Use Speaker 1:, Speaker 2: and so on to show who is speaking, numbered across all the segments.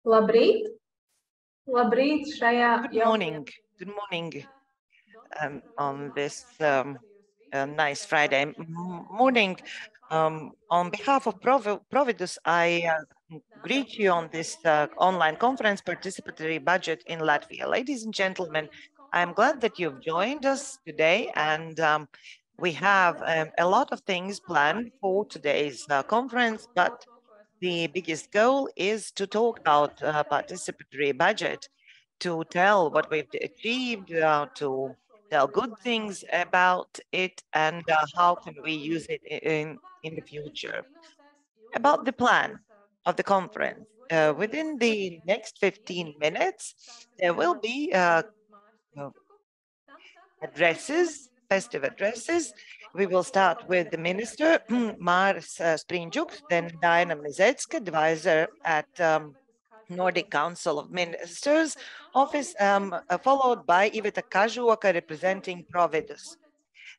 Speaker 1: Labrīt! Labrīt šajā
Speaker 2: Good morning. Good morning on this nice Friday morning. On behalf of Providus, I greet you on this online conference, Participatory Budget in Latvia. Ladies and gentlemen, I'm glad that you've joined us today, and we have a lot of things planned for today's conference, but the biggest goal is to talk about participatory budget, to tell what we've achieved, to tell good things about it, and how can we use it in the future. About the plan of the conference, within the next 15 minutes, there will be festive addresses. We will start with the Minister, Māris Sprindžuks, then Daina Mežecka, advisor at Nordic Council of Ministers office, followed by Iveta Kažoka, representing Providus.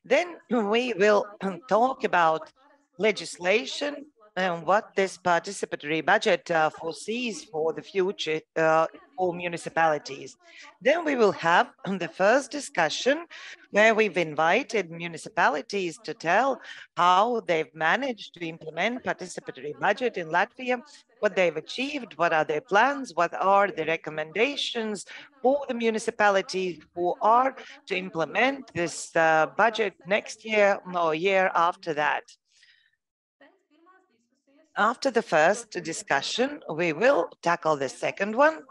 Speaker 2: Then we will talk about legislation and what this participatory budget foresees for the future for municipalities. Then we will have the first discussion where we've invited municipalities to tell how they've managed to implement participatory budget in Latvia, what they've achieved, what are their plans, what are the recommendations for the municipalities who are to implement this budget next year or year after that. After the first discussion, we will tackle the second one.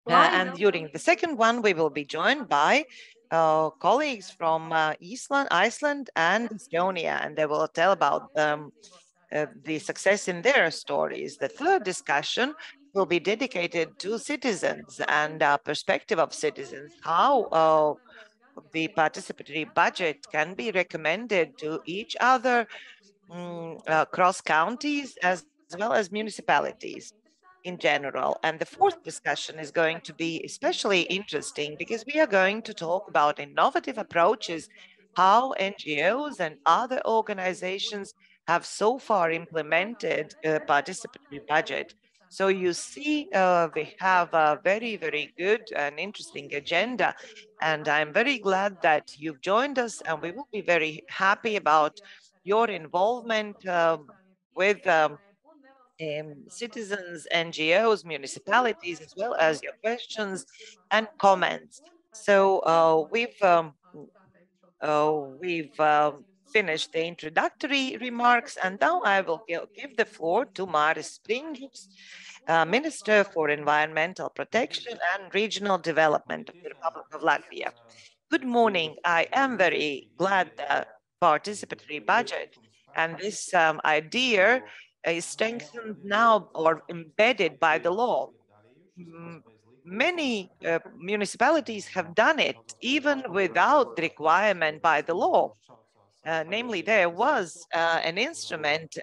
Speaker 2: And during the second one, we will be joined by colleagues from Iceland and Estonia, and they will tell about the success in their stories. The third discussion will be dedicated to citizens and perspective of citizens, how the participatory budget can be recommended to each other, cross counties, as well as municipalities in general. And the fourth discussion is going to be especially interesting because we are going to talk about innovative approaches, how NGOs and other organizations have so far implemented a participatory budget. So you see, we have a very, very good and interesting agenda. And I'm very glad that you've joined us, and we will be very happy about your involvement with citizens, NGOs, municipalities, as well as your questions and comments. So we've finished the introductory remarks, and now I will give the floor to Māris Sprindžuks, Minister for Environmental Protection and Regional Development of the Republic of Latvia. Good morning. I am very glad that participatory budget and this idea is strengthened now or embedded by the law. Many municipalities have done it even without the requirement by the law. Namely, there was an instrument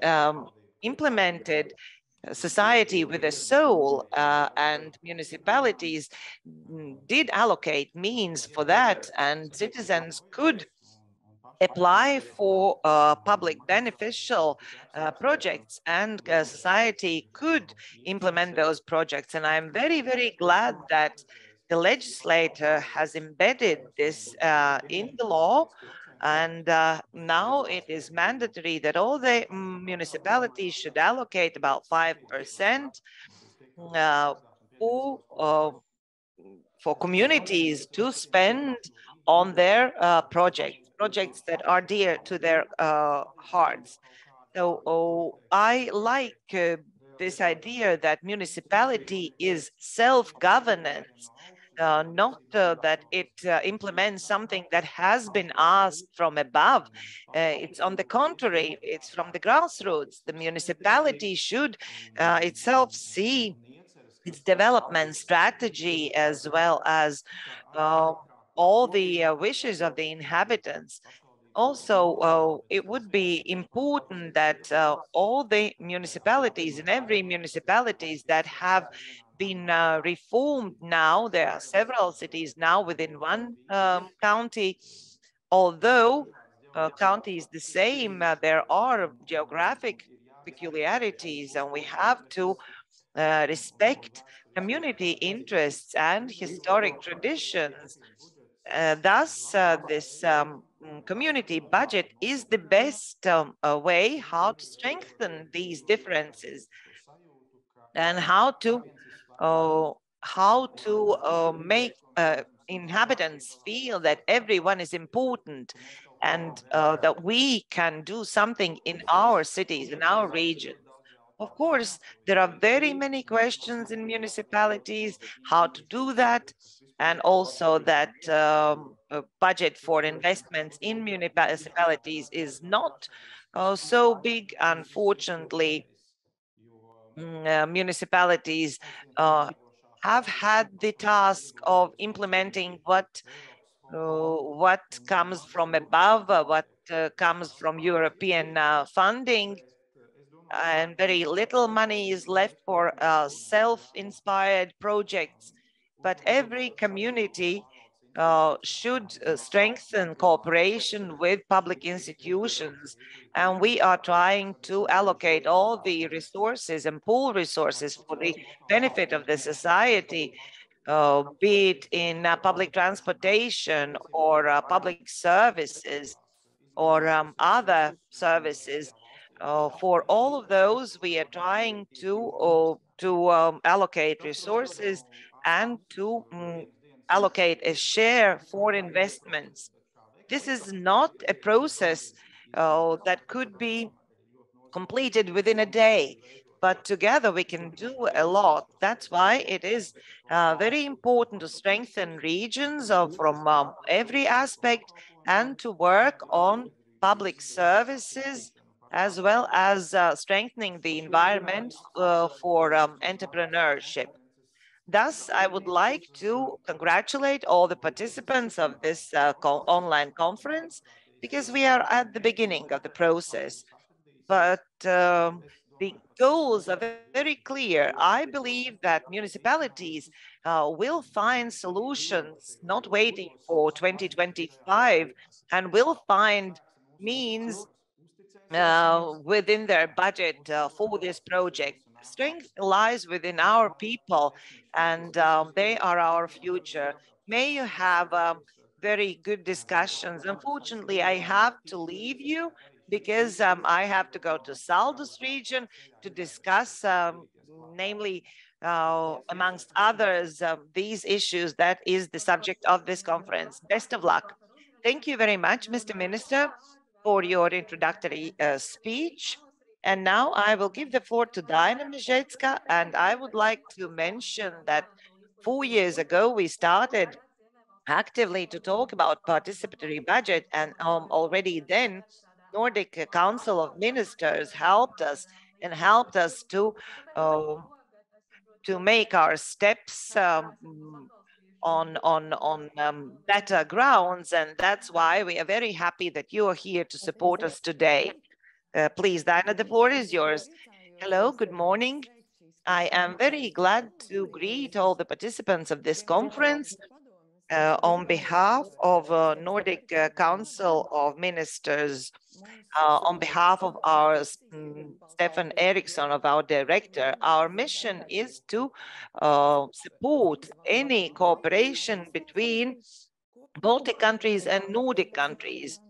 Speaker 2: implemented, society with a soul, and municipalities did allocate means for that, and citizens could apply for public beneficial projects, and society could implement those projects. And I'm very, very glad that the legislator has embedded this in the law. And now it is mandatory that all the municipalities should allocate about 5% for communities to spend on their projects that are dear to their hearts. So I like this idea that municipality is self-governance, not that it implements something that has been asked from above. It's on the contrary, it's from the grassroots. The municipality should itself see its development strategy as well as all the wishes of the inhabitants. Also, it would be important that all the municipalities and every municipalities that have been reformed now, there are several cities now within one county, although county is the same, there are geographic peculiarities, and we have to respect community interests and historic traditions. Thus, this community budget is the best way how to strengthen these differences and how to make inhabitants feel that everyone is important and that we can do something in our cities, in our region. Of course, there are very many questions in municipalities, how to do that, and also that budget for investments in municipalities is not so big, unfortunately. Municipalities have had the task of implementing what comes from above, what comes from European funding, and very little money is left for self-inspired projects. But every community should strengthen cooperation with public institutions. And we are trying to allocate all the resources and pool resources for the benefit of the society, be it in public transportation or public services or other services. For all of those, we are trying to allocate resources and to allocate a share for investments. This is not a process that could be completed within a day, but together we can do a lot. That's why it is very important to strengthen regions from every aspect and to work on public services as well as strengthening the environment for entrepreneurship. Thus, I would like to congratulate all the participants of this online conference because we are at the beginning of the process. But the goals are very clear. I believe that municipalities will find solutions, not waiting for 2025, and will find means within their budget for this project. Strength lies within our people, and they are our future. May you have very good discussions. Unfortunately, I have to leave you because I have to go to Saldus region to discuss, namely, amongst others, these issues that is the subject of this conference. Best of luck. Thank you very much, Mr. Minister, for your introductory speech. And now I will give the floor to Daina Mežecka, and I would like to mention that 4 years ago we started actively to talk about participatory budget, and already then Nordic Council of Ministers helped us to make our steps on better grounds, and that's why we are very happy that you are here to support us today. Please, Daina, the floor is yours. Hello, good morning. I am very glad to greet all the participants of this conference on behalf of Nordic Council of Ministers. On behalf of our Stefan Eriksson, of our director, our mission is to support any cooperation between Baltic countries and Nordic countries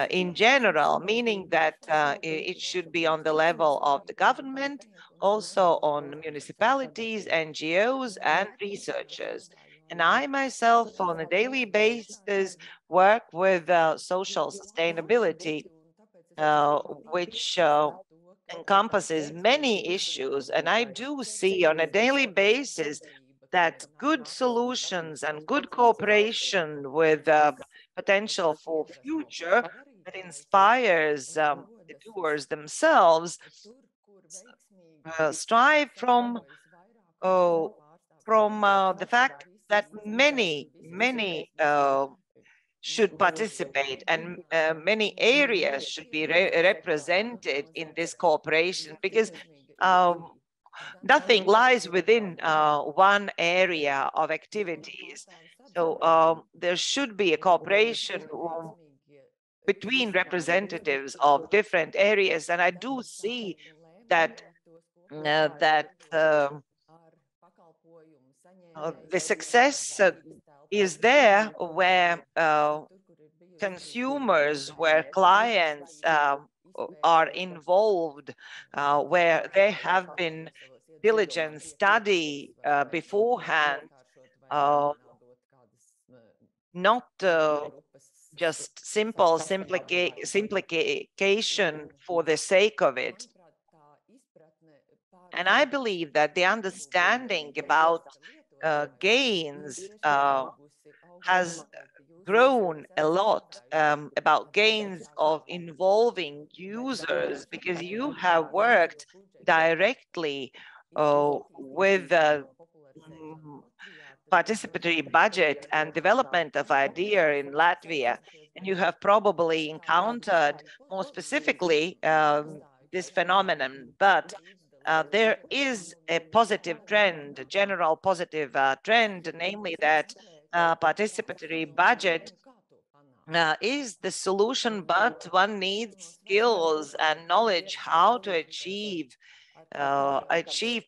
Speaker 2: in general, meaning that it should be on the level of the government, also on municipalities, NGOs, and researchers. And I myself, on a daily basis, work with social sustainability, which encompasses many issues. And I do see on a daily basis that good solutions and good cooperation with potential for future that inspires the doers themselves strive from the fact that many should participate, and many areas should be represented in this cooperation, because nothing lies within one area of activities. So there should be a cooperation between representatives of different areas, and I do see that the success is there where consumers, where clients are involved, where there have been diligent study beforehand, not just simple simplification for the sake of it. And I believe that the understanding about gains has grown a lot, about gains of involving users, because you have worked directly with participatory budget and development of idea in Latvia, and you have probably encountered more specifically this phenomenon. But there is a positive trend, a general positive trend, namely that participatory budget is the solution, but one needs skills and knowledge how to achieve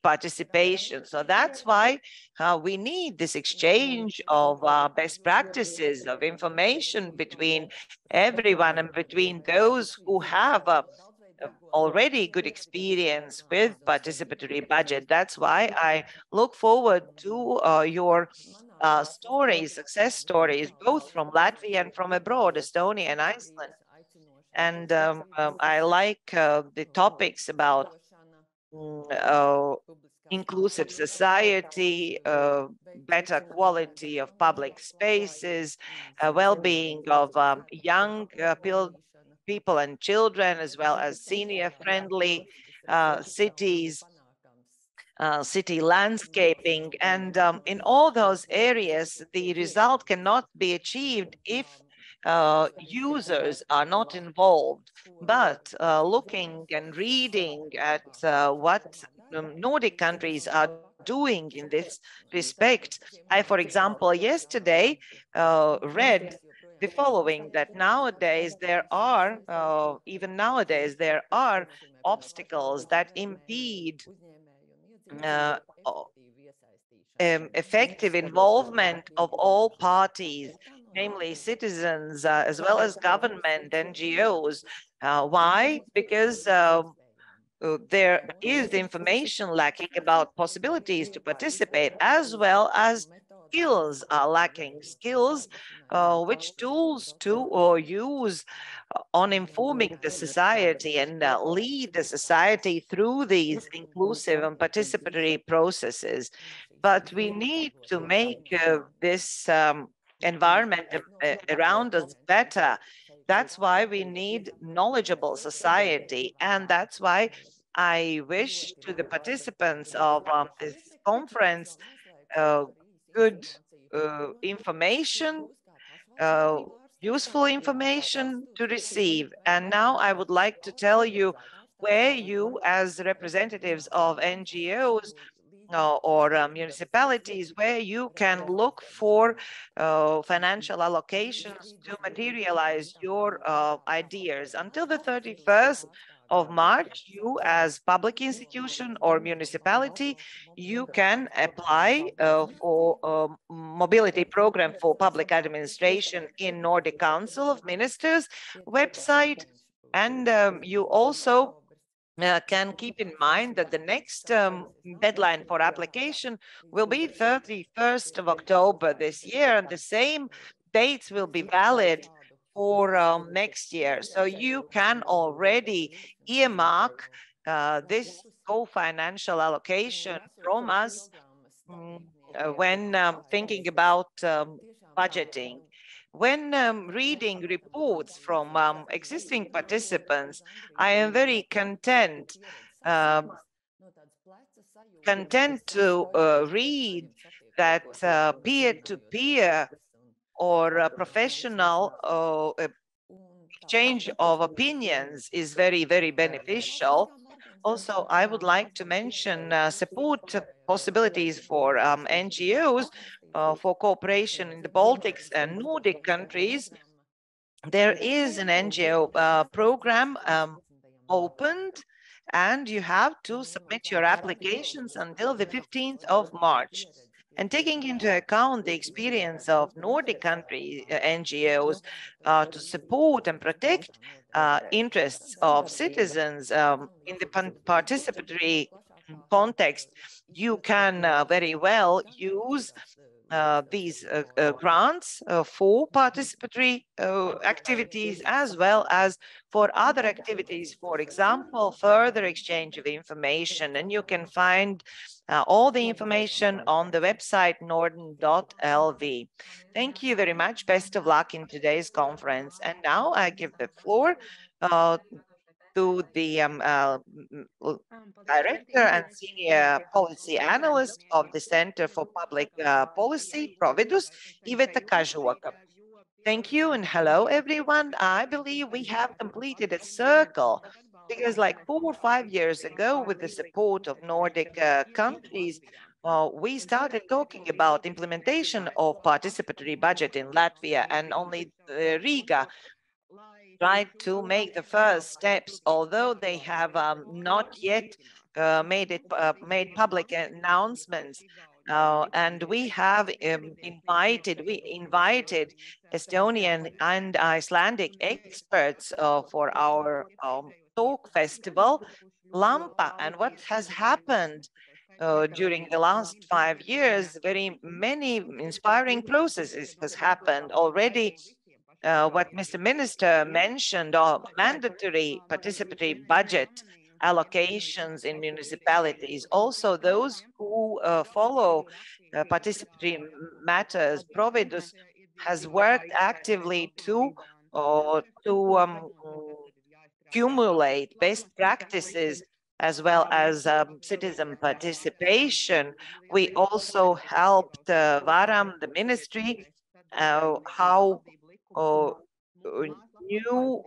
Speaker 2: participation. So that's why we need this exchange of best practices, of information between everyone and between those who have already good experience with participatory budget. That's why I look forward to your stories, success stories, both from Latvia and from abroad, Estonia and Iceland. And I like the topics about inclusive society, better quality of public spaces, well-being of young people and children, as well as senior-friendly cities, city landscaping. And in all those areas, the result cannot be achieved if users are not involved. But looking and reading at what Nordic countries are doing in this respect, I, for example, yesterday read the following, that nowadays there are, even nowadays, there are obstacles that impede effective involvement of all parties, namely citizens, as well as government, NGOs. Why? Because there is information lacking about possibilities to participate, as well as skills are lacking. Skills, which tools to use on informing the society and lead the society through these inclusive and participatory processes. But we need to make this environment around us better. That's why we need knowledgeable society, and that's why I wish to the participants of this conference good information, useful information to receive. And now I would like to tell you where you, as representatives of NGOs or municipalities, where you can look for financial allocations to materialize your ideas. Until the 31st of March, you as public institution or municipality, you can apply for a mobility program for public administration in Nordic Council of Ministers website. And you also can keep in mind that the next deadline for application will be 31st of October this year, and the same dates will be valid for next year. So you can already earmark this co-financial allocation from us when thinking about budgeting. When reading reports from existing participants, I am very content to read that peer-to-peer or professional exchange of opinions is very, very beneficial. Also, I would like to mention support possibilities for NGOs for cooperation in the Baltics and Nordic countries. There is an NGO program opened and you have to submit your applications until the 15th of March. And taking into account the experience of Nordic country NGOs to support and protect interests of citizens in the participatory context, you can very well use these grants for participatory activities as well as for other activities, for example, further exchange of information. And you can find all the information on the website norden.lv. Thank you very much. Best of luck in today's conference. And now I give the floor to the Director and Senior Policy Analyst of the Center for Public Policy PROVIDUS, Iveta Kažoka. Thank you and hello everyone. I believe we have completed a circle because like 4 or 5 years ago, with the support of Nordic countries, we started talking about implementation of participatory budget in Latvia, and only Riga tried to make the first steps, although they have not yet made public announcements. And we have invited Estonian and Icelandic experts for our talk festival, Lampa. And what has happened during the last 5 years, very many inspiring processes has happened already. What Mr. Minister mentioned of mandatory participatory budget allocations in municipalities. Also, those who follow participatory matters, PROVIDUS has worked actively to accumulate best practices as well as citizen participation. We also helped Varam, the ministry, how new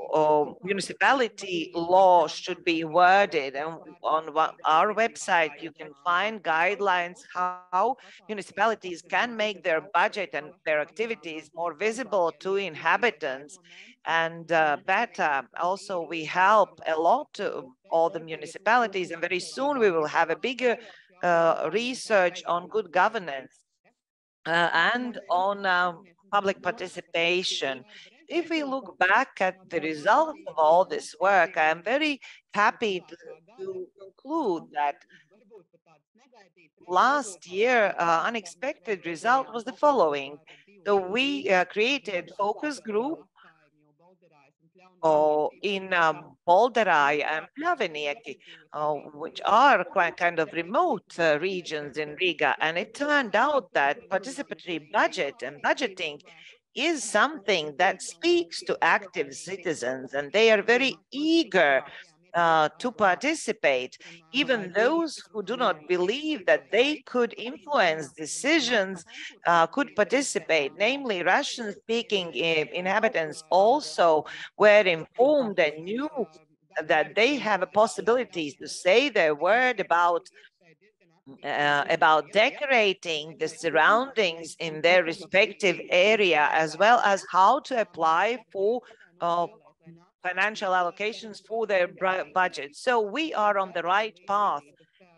Speaker 2: municipality law should be worded. And on our website, you can find guidelines how municipalities can make their budget and their activities more visible to inhabitants and better. Also, we help a lot to all the municipalities, and very soon we will have a bigger research on good governance and on public participation. If we look back at the results of all this work, I am very happy to conclude that last year, unexpected result was the following. So we created focus group in Bolderai and Pļavinieki, which are quite kind of remote regions in Riga. And it turned out that participatory budget and budgeting is something that speaks to active citizens, and they are very eager to participate. Even those who do not believe that they could influence decisions could participate. Namely, Russian-speaking inhabitants also were informed and knew that they have a possibility to say their word about decorating the surroundings in their respective area, as well as how to apply for financial allocations for their budget. So we are on the right path.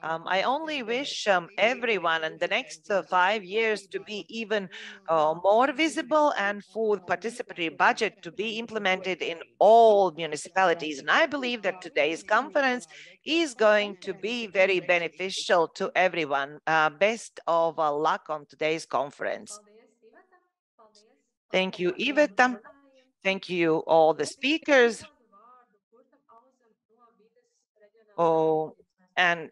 Speaker 2: I only wish everyone in the next 5 years to be even more visible and for participatory budget to be implemented in all municipalities. And I believe that today's conference is going to be very beneficial to everyone. Best of luck on today's conference. Thank you, Iveta. Thank you, all the speakers. And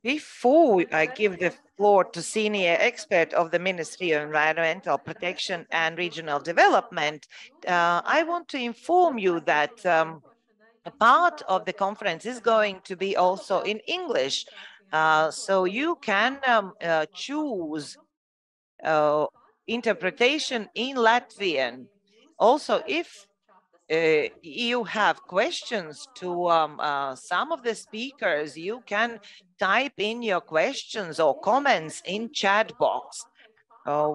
Speaker 2: before I give the floor to senior expert of the Ministry of Environmental Protection and Regional Development, I want to inform you that a part of the conference is going to be also in English. So you can choose interpretation in Latvian. Also, if you have questions to some of the speakers, you can type in your questions or comments in chat box,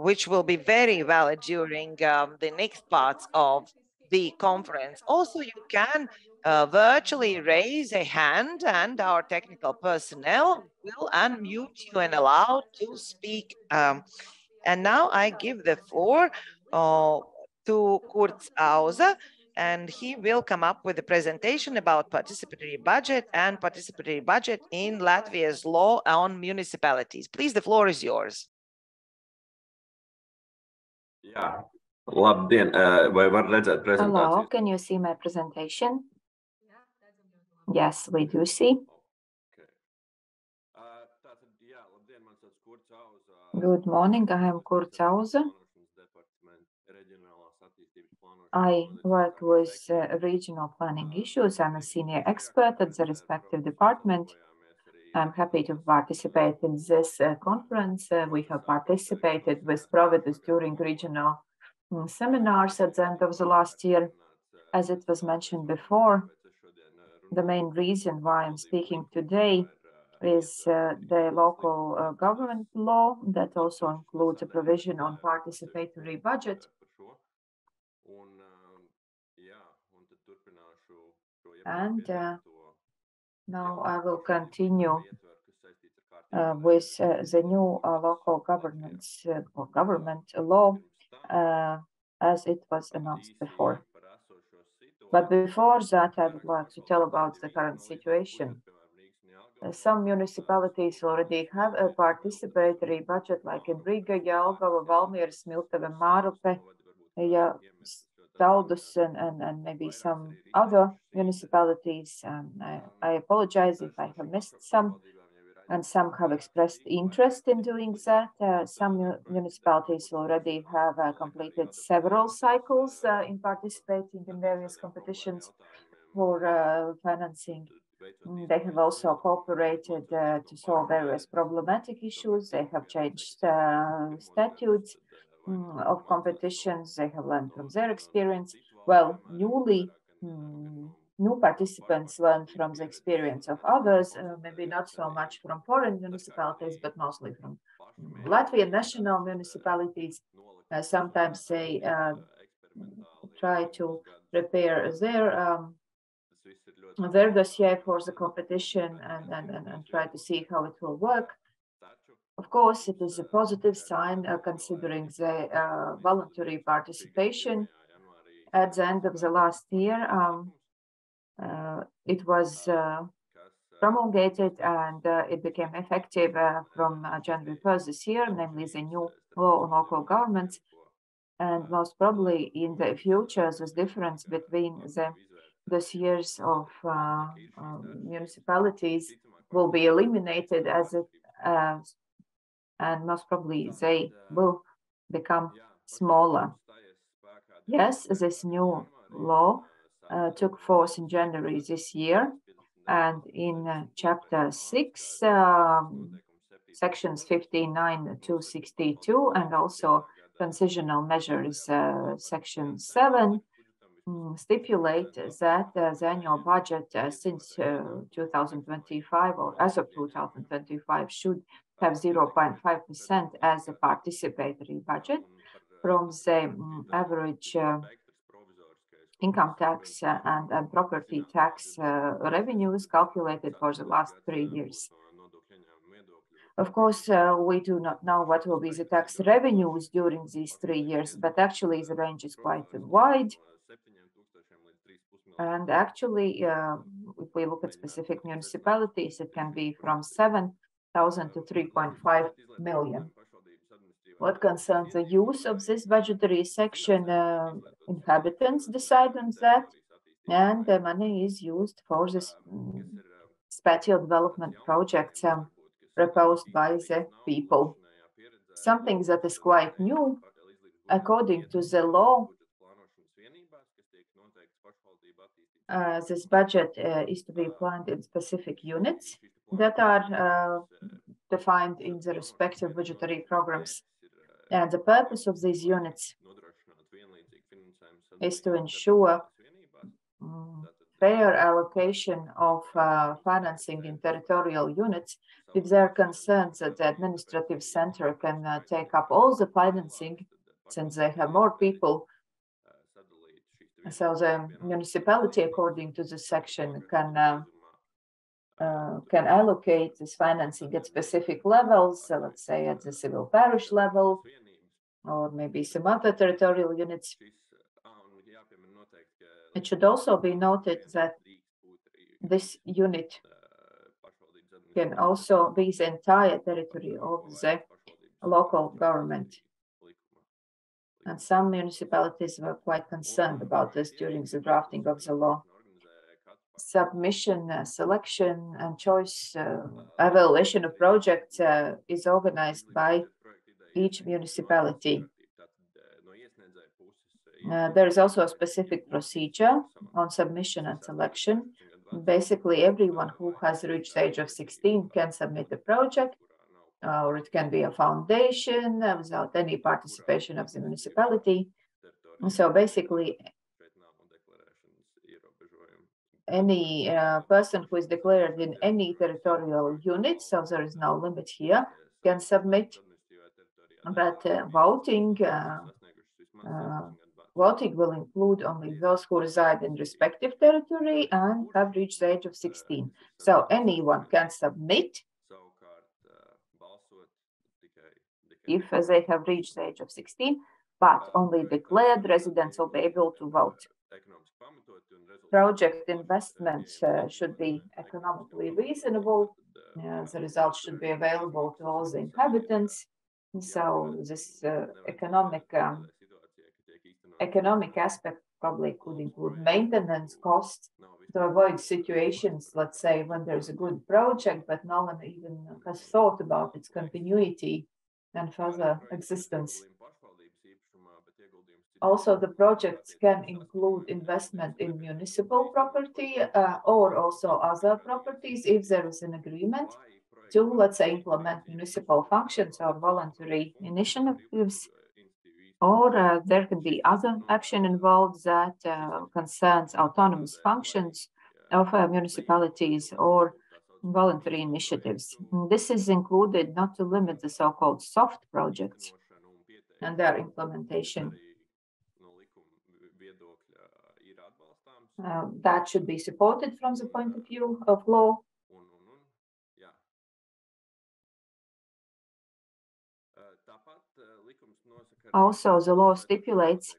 Speaker 2: which will be very valid during the next parts of the conference. Also, you can virtually raise a hand, and our technical personnel will unmute you and allow to speak. And now I give the floor to Auza, and he will come up with a presentation about participatory budget and participatory budget in Latvia's law on municipalities. Please, the floor is yours.
Speaker 3: Yeah. Labdien, vai var redzēt prezentāciju?
Speaker 4: Hello, can you see my presentation? Yes, we do see. Good morning, I am Auza. I work with regional planning issues. I'm a senior expert at the respective department. I'm happy to participate in this conference. We have participated with PROVIDUS during regional seminars at the end of the last year. As it was mentioned before, the main reason why I'm speaking today is the local government law that also includes a provision on participatory budget. And now I will continue with the new local governance or government law as it was announced before. But before that, I would like to tell about the current situation. Some municipalities already have a participatory budget, like in Riga, Jelgava, Valmieras, Miltava, Mārupe, Taldus, and maybe some other municipalities. I apologize if I have missed some, and some have expressed interest in doing that. Some municipalities already have completed several cycles in participating in various competitions for financing. They have also cooperated to solve various problematic issues. They have changed statutes of competitions. They have learned from their experience. Well, new participants learn from the experience of others, maybe not so much from foreign municipalities, but mostly from Latvian national municipalities. Sometimes they try to prepare their dossier for the competition and try to see how it will work. Of course, it is a positive sign considering the voluntary participation. At the end of the last year, it was promulgated and it became effective from January 1st this year, namely the new law on local governments. And most probably in the future, this difference between the dossiers of municipalities will be eliminated and most probably they will become smaller. Yes, this new law took force in January this year, and in Chapter 6, Sections 59 to 62, and also transitional measures, Section 7, stipulate that the annual budget since 2025 or as of 2025 should have 0.5% as a participatory budget from the average income tax and property tax revenues calculated for the last 3 years. Of course, we do not know what will be the tax revenues during these 3 years, but actually the range is quite wide. And actually, if we look at specific municipalities, it can be from 7,000 to 3.5 million. What concerns the use of this budgetary section, inhabitants decide on that, and the money is used for this spatial development projects proposed by the people. Something that is quite new, according to the law, this budget is to be planned in specific units that are defined in the respective budgetary programs. And the purpose of these units is to ensure fair allocation of financing in territorial units if there are concerns that the administrative center can take up all the financing since they have more people. So the municipality, according to the section, can allocate this financing at specific levels, so let's say at the civil parish level, or maybe some other territorial units. It should also be noted that this unit can also be the entire territory of the local government. And some municipalities were quite concerned about this during the drafting of the law. Submission, selection, and choice evaluation of projects is organized by each municipality. There is also a specific procedure on submission and selection. Basically, everyone who has reached the age of 16 can submit a project, or it can be a foundation without any participation of the municipality. So basically, any person who is declared in any territorial unit, so there is no limit here, can submit. But voting will include only those who reside in respective territory and have reached the age of 16. So anyone can submit if they have reached the age of 16, but only declared residents will be able to vote. Project investments should be economically reasonable. The results should be available to all the inhabitants. So this economic aspect probably could include maintenance costs to avoid situations, let's say, when there's a good project, but no one even has thought about its continuity and further existence. Also, the projects can include investment in municipal property or also other properties if there is an agreement to, let's say, implement municipal functions or voluntary initiatives, or there can be other action involved that concerns autonomous functions of municipalities or voluntary initiatives. This is included not to limit the so-called soft projects and their implementation. That should be supported from the point of view of law. Also, the law stipulates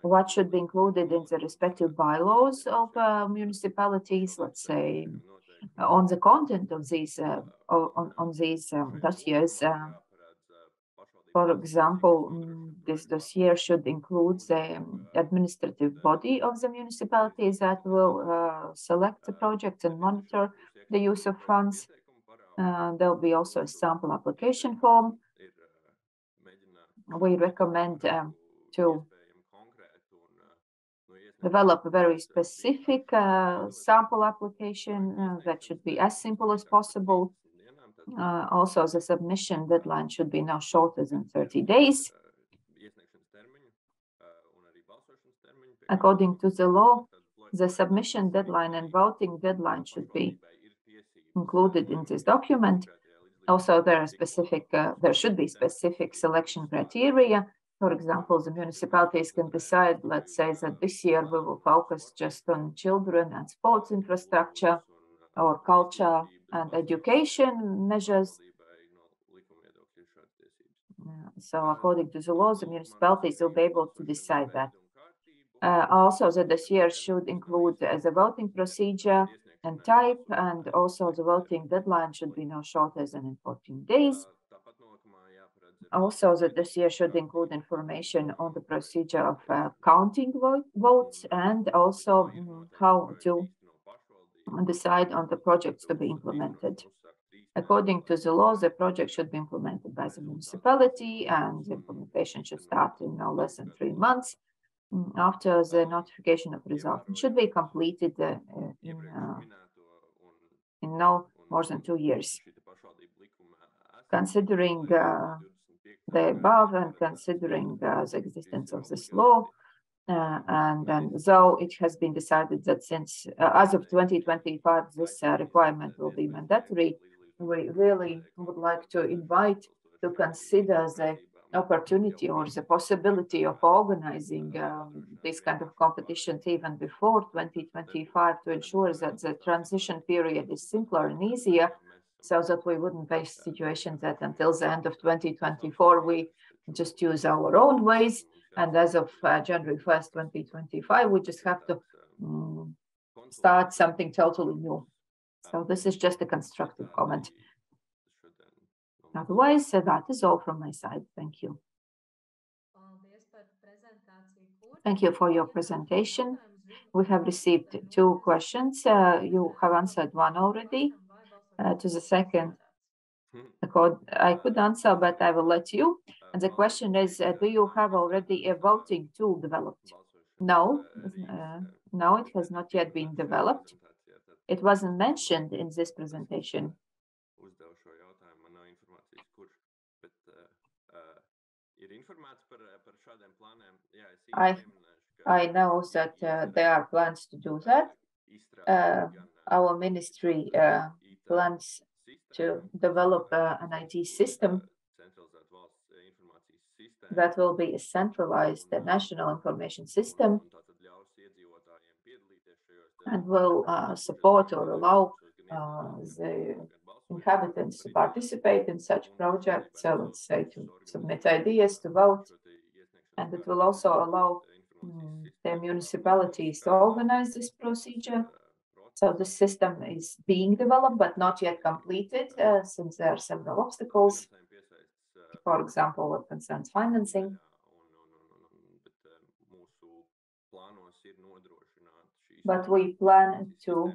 Speaker 4: what should be included in the respective bylaws of municipalities, let's say, on the content of these dossiers. For example, this dossier should include the administrative body of the municipalities that will select the projects and monitor the use of funds. There will be also a sample application form. We recommend to develop a very specific sample application that should be as simple as possible. Also, the submission deadline should be no shorter than 30 days. According to the law, the submission deadline and voting deadline should be included in this document. Also, there should be specific selection criteria. For example, the municipalities can decide, let's say, that this year we will focus just on children and sports infrastructure or culture and education measures. So according to the laws, the municipalities will be able to decide that. Also, the dossier should include the voting procedure and type, and also the voting deadline should be no shorter than in 14 days. Also, the dossier should include information on the procedure of counting votes and also how to decide on the projects to be implemented. According to the law, the project should be implemented by the municipality, and the implementation should start in no less than 3 months after the notification of results. It should be completed in no more than 2 years. Considering the above and considering the existence of this law, and though it has been decided that since as of 2025 this requirement will be mandatory, we really would like to invite to consider the opportunity or the possibility of organizing this kind of competitions even before 2025 to ensure that the transition period is simpler and easier, so that we wouldn't face situations that until the end of 2024, we just use our own ways. And as of January 1st, 2025, we just have to start something totally new. So this is just a constructive comment. Otherwise, that is all from my side. Thank you. Thank you for your presentation. We have received 2 questions. You have answered one already. To the second, I could answer, but I will let you. And the question is, do you have already a voting tool developed? No, no, it has not yet been developed. It wasn't mentioned in this presentation. I know that there are plans to do that. Our ministry plans to develop an IT system that will be a centralized national information system and will support or allow the inhabitants to participate in such projects, so let's say to submit ideas, to vote, and it will also allow the municipalities to organize this procedure. So the system is being developed, but not yet completed, since there are several obstacles, for example, what concerns financing. But we plan to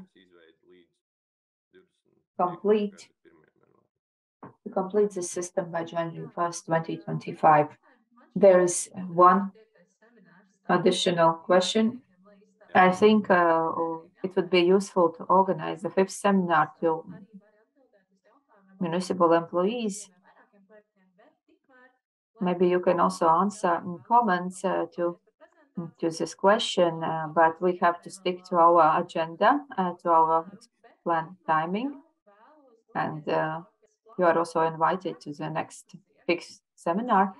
Speaker 4: complete the system by January 1st, 2025. There is one additional question. I think it would be useful to organize the 5th seminar to municipal employees. Maybe you can also answer in comments to this question, but we have to stick to our agenda, to our planned timing. And you are also invited to the next 5th seminar.